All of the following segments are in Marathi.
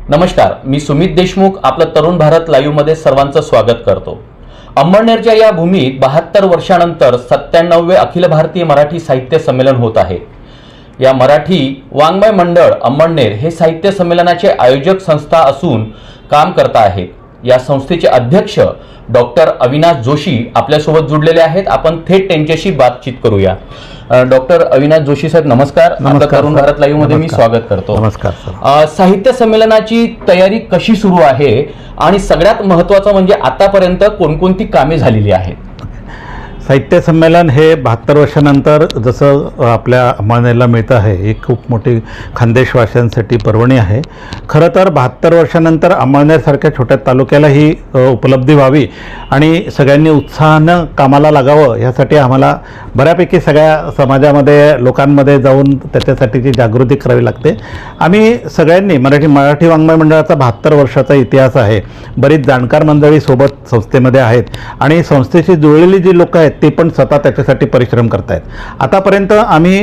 नमस्कार, मी सुमित देशमुख आपलं तरुण भारत लाईव्हमध्ये सर्वांचं स्वागत करतो। अंमळनेरच्या या भूमीत 72 वर्षांनंतर 97वे अखिल भारतीय मराठी साहित्य संमेलन होत आहे। या मराठी वाङ्मय मंडळ अंमळनेर हे साहित्य संमेलनाचे आयोजक संस्था असून काम करता आहेत। या संस्थेचे अध्यक्ष डॉक्टर अविनाश जोशी आपल्यासोबत जुडलेले आहेत। आपण थेट त्यांच्याशी बातचीत करूया। डॉक्टर अविनाश जोशी साहेब नमस्कार। आपलं तरुण भारत लाईव्ह मध्ये मी स्वागत करतो। नमस्कार सर। साहित्य संमेलनाची तयारी कशी सुरू आहे आणि सगळ्यात महत्त्वाचं म्हणजे आतापर्यंत कोणकोणती कामे झालेली आहेत? साहित्य संमेलन हे 72 वर्षानंतर जसं आपल्या अंमळनेरला मिळतं आहे, ही खूप मोठी खानदेशवासियांसाठी पर्वणी आहे। खरं तर 72 वर्षानंतर अंमळनेरसारख्या छोट्या तालुक्याला ही उपलब्धी व्हावी आणि सगळ्यांनी उत्साहानं कामाला लागावं यासाठी आम्हाला बऱ्यापैकी सगळ्या समाजामध्ये लोकांमध्ये जाऊन त्याच्यासाठीची जागृती करावी लागते। आम्ही सगळ्यांनी मराठी वाङ्मय मंडळाचा 72 वर्षाचा इतिहास आहे। बरीच जाणकार मंडळी सोबत संस्थेमध्ये आहेत आणि संस्थेशी जुळलेली जी लोक आहेत ते पण स्वतः त्याच्यासाठी परिश्रम करत आहेत। आतापर्यंत आम्ही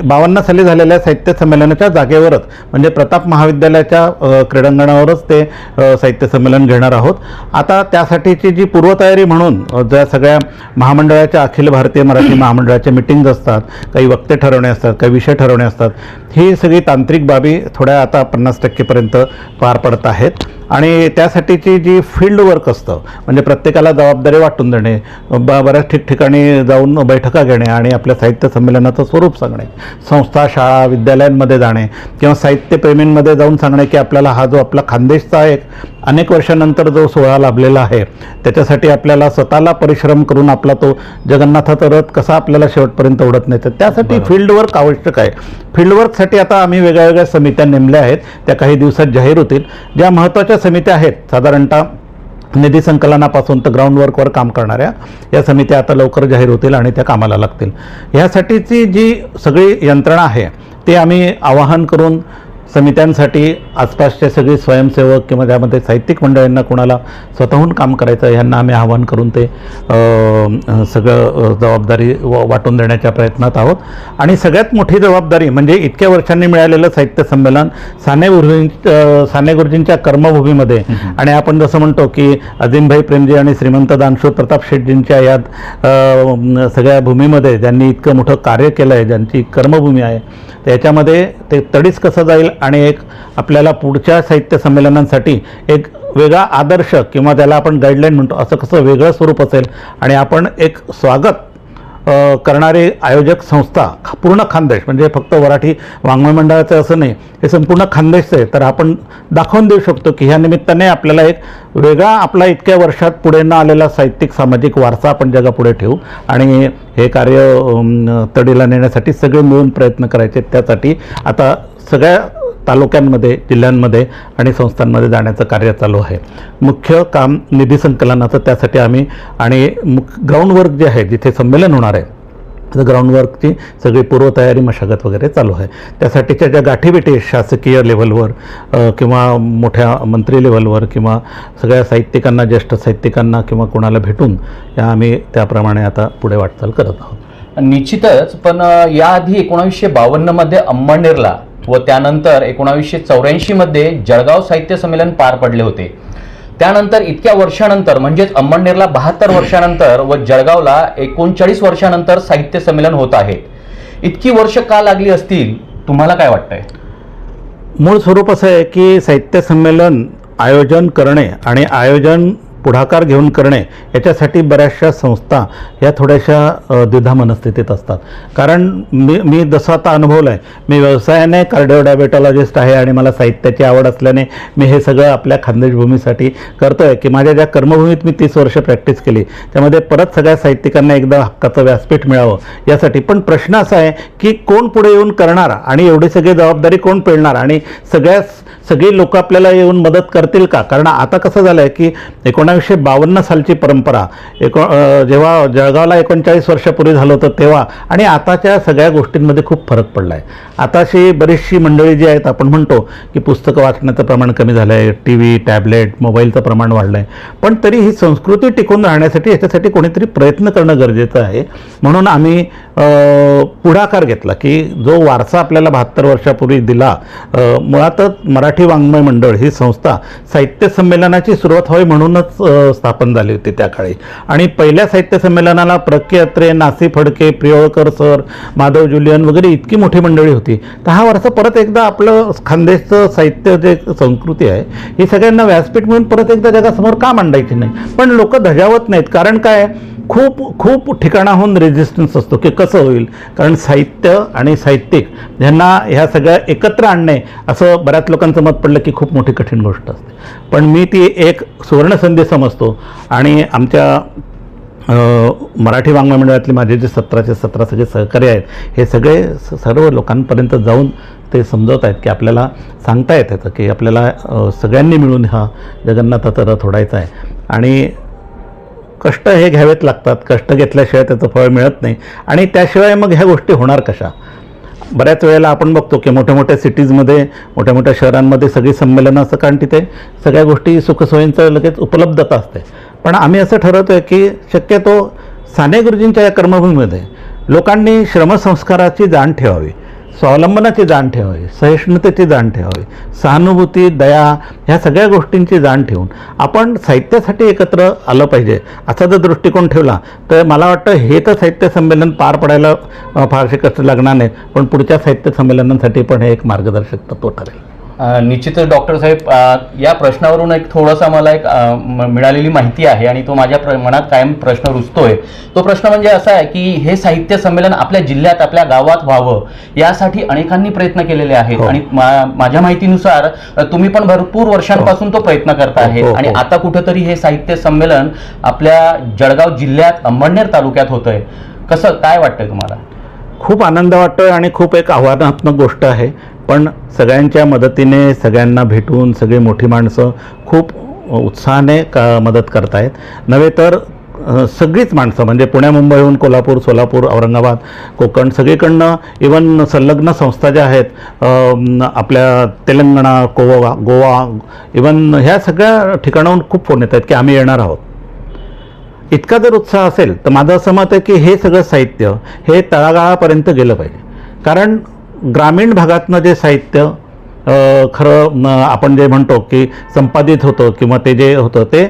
52 साली झालेल्या साहित्य संमेलनाच्या जागेवरच म्हणजे प्रताप महाविद्यालयाच्या क्रीडांगणावरच ते साहित्य संमेलन घेणार आहोत। आता त्यासाठीची जी पूर्वतयारी म्हणून ज्या सगळ्या महामंडळाच्या अखिल भारतीय मराठी महामंडळाच्या मीटिंग्ज असतात, काही वक्ते ठरवणे असतात, काही विषय ठरवणे असतात, ही सगळी तांत्रिक बाबी थोड्या आता 50% पर्यंत पार पडत आहेत आणि त्यासाठीची जी फील्ड वर्क असतं म्हणजे प्रत्येकाला जबाबदारी वाटून देणे, बऱ्याच ठिकठिकाणी जाऊन बैठका घेणे आणि आपल्या साहित्य संमेलनाचं स्वरूप सांगणे, संस्था शाळा विद्यालयांमध्ये जाणे किंवा साहित्यप्रेमींमध्ये जाऊन सांगणे की आपल्याला हा जो आपला खानदेशचा एक अनेक वर्षानंतर जो सोहळा लाभलेला आहे त्याच्यासाठी आपल्याला स्वतःला परिश्रम करून आपला तो जगन्नाथाचा रथ कसा आपल्याला शेवटपर्यंत ओढत नाही, त्यासाठी फील्ड वर्क आवश्यक आहे। फील्ड वर्कसाठी आता आम्ही वेगळ्या समित्या नेमल्या आहेत, त्या काही दिवसात जाहीर होतील। ज्या महत्त्वाच्या समित्या आहेत साधारणतः निधी संकलनापासून तर ग्राउंड वर्कवर काम करणाऱ्या या समित्या आता लवकर जाहीर होतील आणि त्या कामाला लागतील। ह्यासाठीची जी सगळी यंत्रणा आहे ते आम्ही आवाहन करून समित्यांसाठी आसपासचे सगळे स्वयंसेवक किंवा त्यामध्ये साहित्यिक मंडळांना कोणाला स्वतःहून काम करायचं यांना आम्ही आवाहन करून ते सगळं जबाबदारी वाटून देण्याच्या प्रयत्नात आहोत। आणि सगळ्यात मोठी जबाबदारी म्हणजे इतक्या वर्षांनी मिळालेलं साहित्य संमेलन साने गुरुजींच्या कर्मभूमीमध्ये आणि आपण जसं म्हणतो की अजिमभाई प्रेमजी आणि श्रीमंत दानशूर प्रताप शेठजींच्या यात सगळ्या भूमीमध्ये ज्यांनी इतकं मोठं कार्य केलं आहे, ज्यांची कर्मभूमी आहे, त्याच्यामध्ये ते तडीस कसं जाईल आणि एक आपल्याला पुढच्या साहित्य संमेलनांसाठी एक वेगळा आदर्श किंवा त्याला आपण गाईडलाईन म्हणतो असं कसं वेगळं स्वरूप असेल आणि आपण एक स्वागत करणारे आयोजक संस्था पूर्ण खानदेश म्हणजे फक्त मराठी वाङ्मय मंडळाचं असं नाही, हे संपूर्ण खानदेशचं आहे, तर आपण दाखवून देऊ शकतो की ह्या निमित्ताने आपल्याला एक वेगळा आपला इतक्या वर्षात पुढे न आलेला साहित्यिक सामाजिक वारसा आपण जगापुढे ठेवू आणि हे कार्य तडीला नेण्यासाठी सगळे मिळून प्रयत्न करायचे। त्यासाठी आता सगळ्या तालुक्यांमध्ये जिल्ह्यांमध्ये आणि संस्थांमध्ये जाण्याचं कार्य चालू आहे। मुख्य काम निधी संकलनाचं, त्यासाठी आम्ही आणि ग्राउंड वर्क जे आहे जिथे संमेलन होणार आहे तर ग्राउंड वर्कची सगळी पूर्वतयारी मशागत वगैरे चालू आहे। त्यासाठीच्या ज्या गाठीभेटी शासकीय लेव्हलवर किंवा मोठ्या मंत्री लेव्हलवर किंवा सगळ्या साहित्यिकांना ज्येष्ठ साहित्यिकांना किंवा कोणाला भेटून आम्ही त्याप्रमाणे आता पुढे वाटचाल करत आहोत। निश्चितच, पण याआधी 1952 मध्ये अंमळनेरला व त्यानंतर 1984 मध्ये जळगाव साहित्य संमेलन पार पडले होते। त्यानंतर इतक्या वर्षानंतर म्हणजेच अंमळनेरला 72 वर्षानंतर व जळगावला 39 वर्षानंतर साहित्य संमेलन होत आहे। इतकी वर्ष का लागली असतील, तुम्हाला काय वाटतंय? मूळ स्वरूप असं आहे की साहित्य संमेलन आयोजन करणे आणि आयोजन पुढाकार घेऊन करणे याच्यासाठी बऱ्याचशा संस्था या थोड्याशा द्विधा मनस्थितीत असतात। कारण मी जसं आता अनुभवलं आहे, मी व्यवसायाने कार्डिओ डायबेटॉलॉजिस्ट आहे आणि मला साहित्याची आवड असल्याने मी हे सगळं आपल्या खानदेश भूमीसाठी करतो आहे की माझ्या ज्या कर्मभूमीत मी 30 वर्ष प्रॅक्टिस केली त्यामध्ये परत सगळ्या साहित्यिकांना एकदा हक्काचं व्यासपीठ मिळावं यासाठी। पण प्रश्न असा आहे की कोण पुढे येऊन करणार आणि एवढी सगळी जबाबदारी कोण पेलणार आणि सगळी लोक आपल्याला येऊन मदत करतील का? कारण आता कसं झालं आहे की 1952 सालची परंपरा जेव्हा जळगावला 39 वर्षापूर्वी झालं होतं तेव्हा आणि आताच्या सगळ्या गोष्टींमध्ये खूप फरक पडला आहे. आताशी बरीचशी मंडळी जी आहेत, आपण म्हणतो की पुस्तकं वाचण्याचं प्रमाण कमी झालं आहे, टी व्ही, टॅबलेट, मोबाईलचं प्रमाण वाढलं आहे, पण तरी ही संस्कृती टिकून राहण्यासाठी याच्यासाठी कोणीतरी प्रयत्न करणं गरजेचं आहे. म्हणून आम्ही पुढाकार घेतला की जो वारसा आपल्याला 72 वर्षापूर्वी दिला, मुळातच मराठी वाङ्मय मंडळ ही संस्था साहित्य संमेलनाची सुरुवात व्हावी म्हणूनच स्थापन झाली होती त्या काळी. आणि पहिल्या साहित्य संमेलनाला प्र के अत्रे, नासी फडके, प्रियोळकर सर, माधव जुलियन वगैरे इतकी मोठी मंडळी होती. तर हा वारसा परत एकदा आपलं खानदेशचं साहित्य जे संस्कृती आहे ही सगळ्यांना व्यासपीठ म्हणून परत एकदा जगासमोर का मांडायची नाही. पण लोक धजावत नाहीत, कारण काय, खूप खूप ठिकाणाहून रेजिस्टन्स असतो की कसं होईल, कारण साहित्य आणि साहित्यिक यांना ह्या सगळ्या एकत्र आणणे असं बऱ्याच लोकांचं मत पडलं की खूप मोठी कठीण गोष्ट असते. पण मी ती एक सुवर्णसंधी समजतो आणि आमच्या मराठी वाङ्मय मंडळातले माझे जे 17चे 17 सगळे सहकारी आहेत, हे सगळे सर्व लोकांपर्यंत जाऊन ते समजवत आहेत की आपल्याला सांगता येत येतं की आपल्याला सगळ्यांनी मिळून हा जगन्नाथाचा रथ ओढायचा आहे. आणि कष्ट हे घ्यावेत लागतात, कष्ट घेतल्याशिवाय त्याचं फळ मिळत नाही. आणि त्याशिवाय मग ह्या गोष्टी होणार कशा. बऱ्याच वेळेला आपण बघतो की मोठ्या मोठ्या सिटीजमध्ये, मोठ्या मोठ्या शहरांमध्ये सगळी संमेलनं असं, कारण तिथे सगळ्या गोष्टी सुखसोयींचं लगेच उपलब्धता असते. पण आम्ही असं ठरवतो आहे की शक्यतो साने गुरुजींच्या या कर्मभूमीमध्ये लोकांनी श्रमसंस्काराची जाण ठेवावी, स्वावलंबनाची जाण ठेवावी, सहिष्णुतेची जाण ठेवावी, सहानुभूती, दया ह्या सगळ्या गोष्टींची जाण ठेवून आपण साहित्यासाठी एकत्र आलं पाहिजे असा जर दृष्टिकोन ठेवला तर मला वाटतं हे तर साहित्य संमेलन पार पडायला फारसे कष्ट लागणार नाही, पण पुढच्या साहित्य संमेलनांसाठी पण हे एक मार्गदर्शक तत्व ठरेल. निश्चितच डॉक्टर साहेब, या प्रश्नावरून एक थोडासा मला एक मिळालेली माहिती आहे आणि तो माझ्या मनात कायम प्रश्न रुजतोय. तो प्रश्न म्हणजे असा आहे की हे साहित्य संमेलन आपल्या जिल्ह्यात, आपल्या गावात व्हावं यासाठी अनेकांनी प्रयत्न केलेले आहेत. आणि माझ्या माहितीनुसार तुम्ही पण भरपूर वर्षांपासून तो प्रयत्न करता आहे. आणि आता कुठंतरी हे साहित्य संमेलन आपल्या जळगाव जिल्ह्यात अंमळनेर तालुक्यात होतंय. कसं, काय वाटतंय तुम्हाला? खूप आनंद वाटतोय आणि खूप एक आव्हानात्मक गोष्ट आहे. पण सगळ्यांच्या मदतीने, सगळ्यांना भेटून सगळी मोठी माणसं खूप उत्साहाने मदत करतायत. नव्हे तर सगळीच माणसं, म्हणजे पुण्या मुंबईहून कोल्हापूर, सोलापूर, औरंगाबाद, कोकण सगळीकडनं, इवन संलग्न संस्था ज्या आहेत आपल्या तेलंगणा, गोवा, इवन ह्या सगळ्या ठिकाणाहून खूप फोन येत आहेत की आम्ही येणार आहोत. इतका जर उत्साह असेल तर माझं असं मत आहे की हे सगळं साहित्य हे तळागाळापर्यंत गेलं पाहिजे. कारण ग्रामीण भागातनं जे साहित्य खरं आपण जे म्हणतो की संपादित होतं किंवा ते जे होतं ते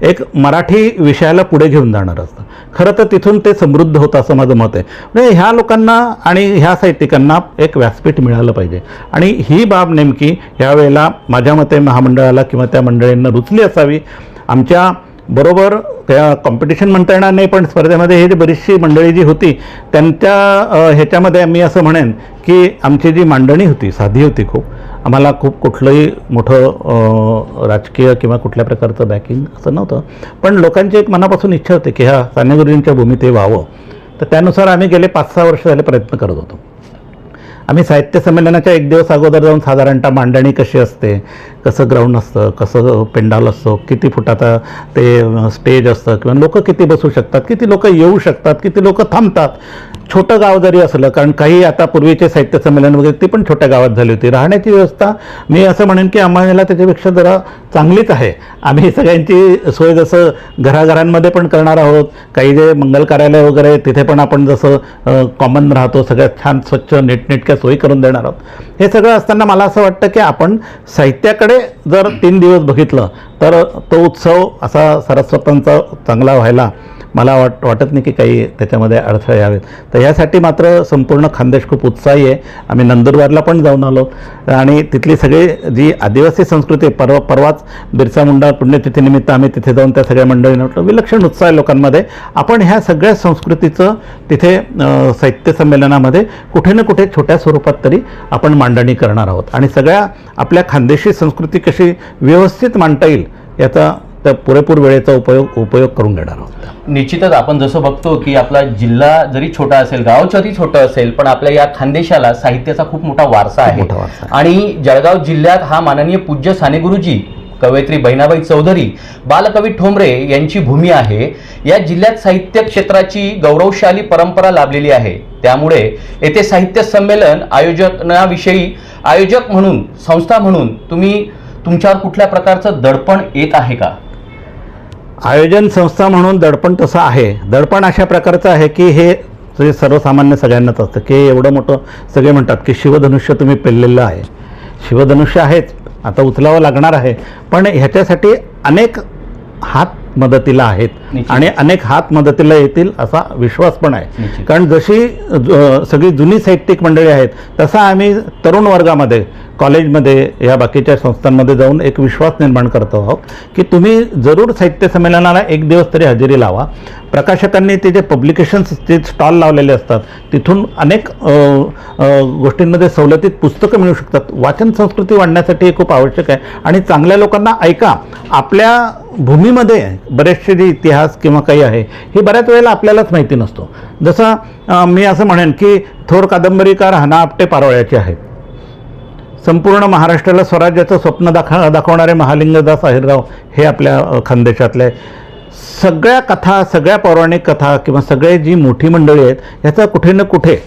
एक मराठी विषयाला पुढे घेऊन जाणार असतं. खरं तर तिथून ते समृद्ध होतं असं माझं मत आहे. म्हणजे ह्या लोकांना आणि ह्या साहित्यिकांना एक व्यासपीठ मिळालं पाहिजे. आणि ही बाब नेमकी ह्यावेळेला माझ्या मते महामंडळाला किंवा त्या मंडळींना रुचली असावी. आमच्या बरोबर त्या कॉम्पिटिशन म्हणता येणार नाही, पण स्पर्धेमध्ये हे जी बरीचशी मंडळी जी होती त्यांच्या ह्याच्यामध्ये मी असं म्हणेन की आमची जी मांडणी होती साधी होती. खूप आम्हाला खूप कुठलंही मोठं राजकीय किंवा कुठल्या प्रकारचं बॅकिंग असं नव्हतं, पण लोकांची एक मनापासून इच्छा होती की ह्या साने गुरुजींच्या भूमीत हे व्हावं. तर त्यानुसार आम्ही गेले 5-6 वर्ष झाले प्रयत्न करत होतो. आम्ही साहित्य संमेलनाच्या 1 दिवस अगोदर जाऊन साधारणतः मांडणी कशी असते, कसं ग्राउंड असतं, कसं पेंडाल असतो, किती फुटाचा ते स्टेज असतं किंवा लोक किती बसू शकतात, किती लोक येऊ शकतात, किती लोक थांबतात. छोटं गाव जरी असलं, कारण काही आता पूर्वीचे साहित्य संमेलन वगैरे ती पण छोट्या गावात झाली होती. राहण्याची व्यवस्था मी असं म्हणेन की आम्हाला त्याच्यापेक्षा जरा चांगलीच आहे. आम्ही सगळ्यांची सोय जसं घराघरांमध्ये पण करणार आहोत, काही जे मंगल कार्यालय वगैरे तिथे पण आपण जसं कॉमन राहतो सगळ्यात छान स्वच्छ नीटनेटक्या सोयी करून देणार आहोत. हे सगळं असताना मला असं वाटतं की आपण साहित्याकडे जर 3 दिवस बघितलं तर तो उत्सव असा सरस्वतांचा चांगला व्हायला मला वाटत नाही की काही त्याच्यामध्ये अडथळे यावेत. तर यासाठी मात्र संपूर्ण खानदेश खूप उत्साही आहे. आम्ही नंदुरबारला पण जाऊन आलो आणि तिथली सगळी जी आदिवासी संस्कृती परवाच बिरसा मुंडा पुण्यतिथीनिमित्त आम्ही तिथे जाऊन त्या सगळ्या मंडळींना म्हटलं विलक्षण उत्साह आहे लोकांमध्ये. आपण ह्या सगळ्या संस्कृतीचं तिथे साहित्य संमेलनामध्ये कुठे ना कुठे छोट्या स्वरूपात तरी आपण मांडणी करणार आहोत आणि सगळ्या आपल्या खानदेशी संस्कृती कशी व्यवस्थित मांडता येईल याचा त्या पुरेपूर वेळेचा उपयोग करून घेणार आहोत. निश्चितच आपण जसं बघतो की आपला जिल्हा जरी छोटा असेल, गाव जरी छोटं असेल, पण आपल्या या खानदेशाला साहित्याचा खूप मोठा वारसा आहे. आणि जळगाव जिल्ह्यात हा माननीय पूज्य साने गुरुजी कवयित्री बहिणाबाई चौधरी, बालकवी ठोंबरे यांची भूमी आहे. या जिल्ह्यात साहित्य क्षेत्राची गौरवशाली परंपरा लाभलेली आहे. त्यामुळे येथे साहित्य संमेलन आयोजक म्हणून, संस्था म्हणून तुमच्यावर कुठल्या प्रकारचं दडपण येत आहे का? आयोजन संस्था म्हणून दडपण तसं आहे. दडपण अशा प्रकारचं आहे की हे सर्वसामान्य सगळ्यांनाच असतं की एवढं मोठं, सगळे म्हणतात की शिवधनुष्य तुम्ही पेललेलं आहे. शिवधनुष्य आहेच, आता उचलावं लागणार आहे, पण ह्याच्यासाठी अनेक हात मदतीला आहेत आणि अनेक हात मदतीला येतील असा विश्वास पण आहे. कारण जशी सगळी जुनी साहित्यिक मंडळी आहेत तसा आम्ही तरुण वर्गामध्ये, कॉलेजमध्ये, या बाकीच्या संस्थांमध्ये जाऊन एक विश्वास निर्माण करतो आहोत की तुम्ही जरूर साहित्य संमेलनाला एक दिवस तरी हजेरी लावा. प्रकाशकांनी ते जे पब्लिकेशन्स, जे स्टॉल लावलेले असतात तिथून अनेक गोष्टींमध्ये सवलतीत पुस्तकं मिळू शकतात. वाचन संस्कृती वाढण्यासाठी हे खूप आवश्यक आहे. आणि चांगल्या लोकांना ऐका, आपल्या भूमीमध्ये बरेचसे जे इतिहास किंवा काही आहे हे बऱ्याच वेळेला आपल्यालाच माहिती नसतो. जसं मी असं म्हणेन की थोर कादंबरीकार हना आपटे पारोळ्याचे आहेत. संपूर्ण महाराष्ट्राला स्वराज्याचं स्वप्न दाखवणारे महालिंगदास अहिरराव हे आपल्या खानदेशातले. सगळ्या कथा, सगळ्या पौराणिक कथा किंवा सगळे जी मोठी मंडळी आहेत ह्याचं कुठे ना कुठे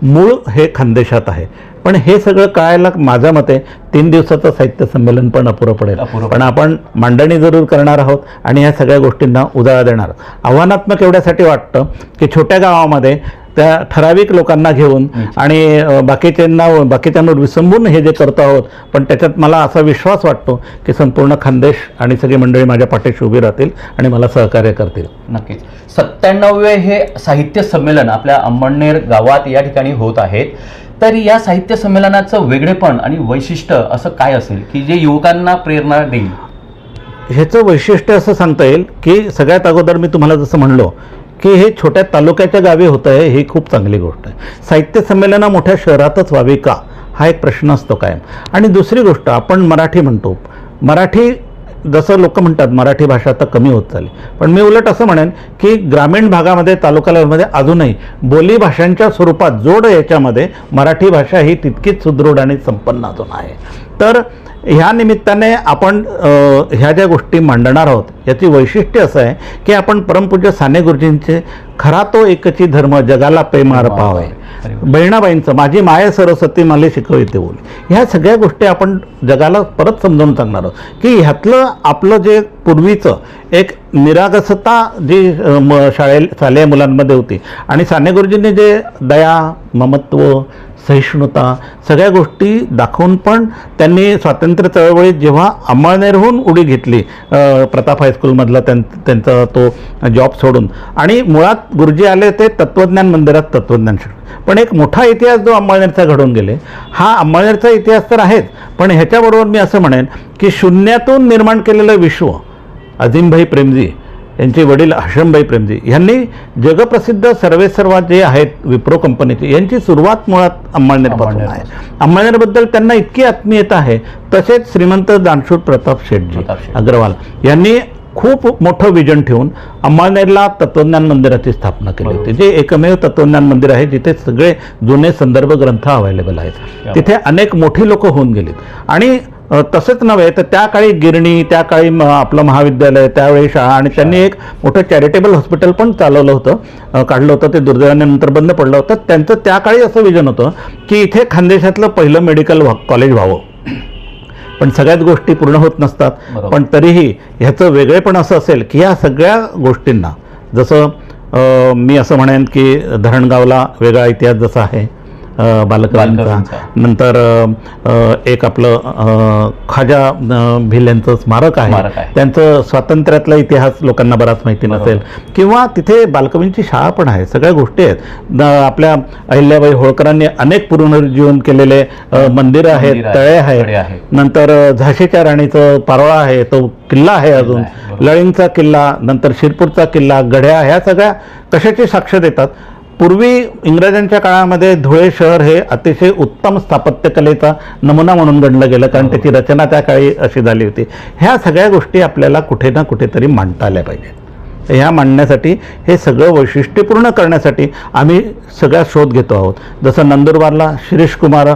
मूळ हे खानदेशात आहे. पण हे सगळं कळायला माझ्या मते 3 दिवसाचं साहित्य संमेलन पण अपुरं पडेल. पण आपण मांडणी जरूर करणार आहोत आणि ह्या सगळ्या गोष्टींना उजाळा देणार. आव्हानात्मक एवढ्यासाठी वाटतं की छोट्या गावामध्ये त्या ठराविक लोकांना घेऊन आणि बाकीच्यांवर विसंबून हे जे करतो आहोत, पण त्याच्यात मला असा विश्वास वाटतो की संपूर्ण खानदेश आणि सगळी मंडळी माझ्या पाठीशी उभी राहतील आणि मला सहकार्य करतील. नक्कीच. 97वे हे साहित्य संमेलन आपल्या अंमळनेर गावात या ठिकाणी होत आहेत. तर या साहित्य संमेलनाचं वेगळेपण आणि वैशिष्ट्य असं काय असेल की जे युवकांना प्रेरणा देईल? ह्याचं वैशिष्ट्य असं सांगता येईल की सगळ्यात अगोदर मी तुम्हाला जसं म्हणलो की हे छोट्या तालुक्याच्या गावी होतं आहे, ही खूप चांगली गोष्ट आहे. साहित्य संमेलनं मोठ्या शहरातच व्हावी का, हा एक प्रश्न असतो कायम. आणि दुसरी गोष्ट, आपण मराठी म्हणतो, मराठी जसं लोक म्हणतात मराठी भाषा आता कमी होत चालली, पण मी उलट असं म्हणेन की ग्रामीण भागामध्ये, तालुका लेवलमध्ये अजूनही बोली भाषांच्या स्वरूपात जोड याच्यामध्ये मराठी भाषा ही तितकीच सुदृढ आणि संपन्न अजून आहे. तर ह्या निमित्ताने आपण ह्या ज्या गोष्टी मांडणार आहोत याची वैशिष्ट्य असं आहे की आपण परमपूज्य साने गुरुजींचे खरा तो एकची धर्म जगाला पेमार पावे, बहिणाबाईंचं माझी माय सरस्वती मला शिकविते बोल, ह्या सगळ्या गोष्टी आपण जगाला परत समजावून सांगणार आहोत की ह्यातलं आपलं जे पूर्वीचं एक निरागसता जी शालेय मुलांमध्ये होती आणि साने गुरुजींनी जे दया, ममत्व, सहिष्णुता सगळ्या गोष्टी दाखवून पण त्यांनी स्वातंत्र्य चळवळीत जेव्हा अंमळनेरहून उडी घेतली, प्रताप हायस्कूलमधला त्यांचा तो जॉब सोडून, आणि मुळात गुरुजी आले ते तत्त्वज्ञान मंदिरात तत्त्वज्ञान शिकले. पण एक मोठा इतिहास जो अंमळनेरचा घडून गेले, हा अंमळनेरचा इतिहास तर आहेच, पण ह्याच्याबरोबर मी असं म्हणेन की शून्यातून निर्माण केलेलं विश्व, अजिमभाई प्रेमजी यांचे वडील हशमभाई प्रेमजी यांनी जगप्रसिद्ध सर्वेसर्वा जे आहेत विप्रो कंपनीचे, यांची सुरुवात मुळात अंमळनेरपासून आहे. अंमळनेरबद्दल त्यांना इतकी आत्मीयता आहे. तसेच श्रीमंत दानशूर प्रताप शेठजी अग्रवाल यांनी खूप मोठं विजन ठेवून अंमळनेरला तत्त्वज्ञान मंदिराची स्थापना केली होती, जे एकमेव तत्त्वज्ञान मंदिर आहे जिथे सगळे जुने संदर्भ ग्रंथ अवेलेबल आहेत. तिथे अनेक मोठी लोक होऊन गेलीत. आणि तसंच नव्हे तर त्या काळी गिरणी, त्या काळी आपलं महाविद्यालय, त्यावेळी शाळा, आणि त्यांनी एक मोठं चॅरिटेबल हॉस्पिटल पण चालवलं होतं, काढलं होतं. ते दुर्दैवाने नंतर बंद पडलं होतं. त्यांचं त्या काळी असं विजन होतं की इथे खानदेशातलं पहिलं मेडिकल कॉलेज व्हावं. पण सगळ्याच गोष्टी पूर्ण होत नसतात. पण तरीही ह्याचं वेगळेपण असं असेल की या सगळ्या गोष्टींना, जसं मी असं म्हणेन की धरणगावला वेगळा इतिहास जसा आहे बालकवींचा, नंतर एक आपलं खाजा भिल्यांचं स्मारक आहे, त्यांचं स्वातंत्र्यातला इतिहास लोकांना बराच माहिती नसेल, किंवा तिथे बालकवींची शाळा पण आहे. सगळ्या गोष्टी आहेत. आपल्या अहिल्याबाई होळकरांनी अनेक पुनरुज्जीवन केलेले मंदिरं आहेत, तळे आहेत. नंतर झाशीच्या राणीचं पारोळा आहे, तो किल्ला आहे, अजून लळिंगचा किल्ला, नंतर शिरपूरचा किल्ला, गढ्या, ह्या सगळ्या कशाची साक्ष देतात. पूर्वी इंग्रजांच्या काळामध्ये धुळे शहर हे अतिशय उत्तम स्थापत्यकलेचा नमुना म्हणून गणलं गेलं, कारण त्याची रचना त्या काळी अशी झाली होती. ह्या सगळ्या गोष्टी आपल्याला कुठे ना कुठेतरी मांडता आल्या पाहिजेत. ह्या मांडण्यासाठी हे सगळं वैशिष्ट्यपूर्ण करण्यासाठी आम्ही सगळा शोध घेतो आहोत. जसं नंदुरबारला शिरीष कुमार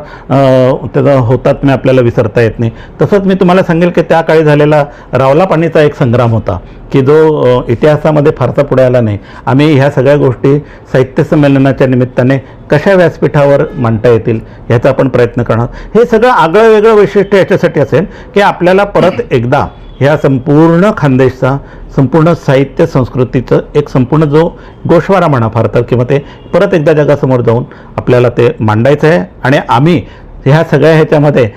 त्याचा होतात्म्य आपल्याला विसरता येत नाही, तसंच मी तुम्हाला सांगेल की त्या काळी झालेला रावला पाणीचा एक संग्राम होता की जो इतिहासामध्ये फारसा पुढे आला नाही. आम्ही ह्या सगळ्या गोष्टी साहित्य संमेलनाच्या निमित्ताने कशा व्यासपीठावर मांडता येतील ह्याचा आपण प्रयत्न करणार. हे सगळं आगळं वेगळं वैशिष्ट्य याच्यासाठी असेल की आपल्याला परत एकदा ह्या संपूर्ण खानदेशचा, संपूर्ण साहित्य संस्कृतीचं एक संपूर्ण जो गोषवारा म्हणा फार तर, किंवा ते परत एकदा जगासमोर जाऊन आपल्याला ते मांडायचं आहे. आणि आम्ही ह्या सगळ्या ह्याच्यामध्ये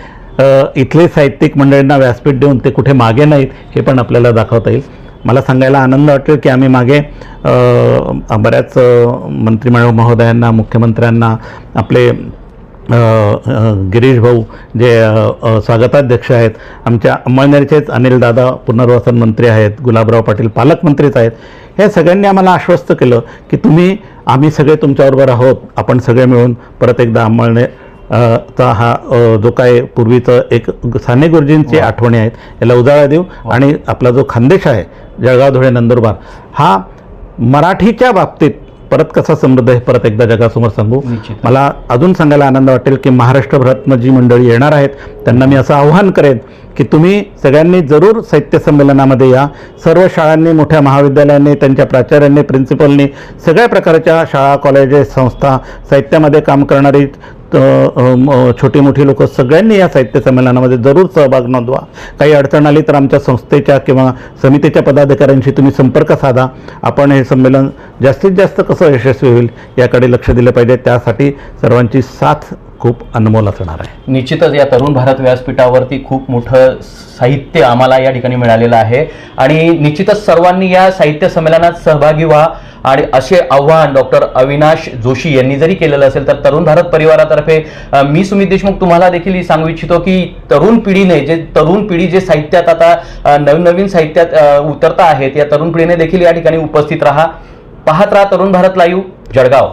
इथले साहित्यिक मंडळींना व्यासपीठ देऊन ते कुठे मागे नाहीत हे पण आपल्याला दाखवता येईल. मला सांगायला आनंद वाटेल की आम्ही मागे बऱ्याच मंत्री महोदयांना, मुख्यमंत्र्यांना, आपले गिरीश भाऊ जे स्वागताध्यक्ष आहेत, आमच्या अंमळनेरचेच अनिलदादा पुनर्वसन मंत्री आहेत, गुलाबराव पाटील पालकमंत्रीच आहेत, ह्या सगळ्यांनी आम्हाला आश्वस्त केलं की आम्ही सगळे तुमच्याबरोबर आहोत. आपण सगळे मिळून परत एकदा अंमळनेर चा हा जो काय पूर्वीचं एक साने गुरुजींची आठवणी आहेत याला उजाळा देऊ. आणि आपला जो खानदेश आहे जळगाव, धुळे, नंदुरबार हा मराठीच्या बाबतीत परत कसा समृद्ध आहे परत एकदा जगासमोर सांगू. मला अजून सांगायला आनंद वाटेल की महाराष्ट्रभरातनं जी मंडळी येणार आहेत त्यांना मी असं आव्हान करेन की तुम्ही सगळ्यांनी जरूर साहित्य संमेलनामध्ये या. सर्व शाळांनी, मोठ्या महाविद्यालयांनी, त्यांच्या प्राचार्यांनी, प्रिन्सिपलनी, सगळ्या प्रकारच्या शाळा, कॉलेजेस, संस्था, साहित्यामध्ये काम करणारी छोटी मोठी लोक सगळ्यांनी या साहित्य संमेलनामध्ये जरूर सहभाग नोंदवा. काही अडचण आली तर आमच्या संस्थेच्या किंवा समितीच्या पदाधिकाऱ्यांशी तुम्ही संपर्क साधा. आपण हे संमेलन जास्तीत जास्त कसं यशस्वी होईल याकडे लक्ष दिलं पाहिजे. त्यासाठी सर्वांची साथ खूप अनमोल असणार आहे. निश्चितच या तरुण भारत व्यासपीठावरती खूप मोठं साहित्य आम्हाला या ठिकाणी मिळालेलं आहे आणि निश्चितच सर्वांनी या साहित्य संमेलनात सहभागी व्हा. आणि असे आव्हान डॉक्टर अविनाश जोशी यांनी जरी केलेलं असेल तर तरुण भारत परिवारातर्फे मी सुमित देशमुख तुम्हाला देखील सांगू इच्छितो की तरुण पिढी जे साहित्यात आता नवीन साहित्यात उतरता आहेत, या तरुण पिढीने देखील या ठिकाणी उपस्थित राहा. पाहत राहा तरुण भारत लाईव्ह, जळगाव.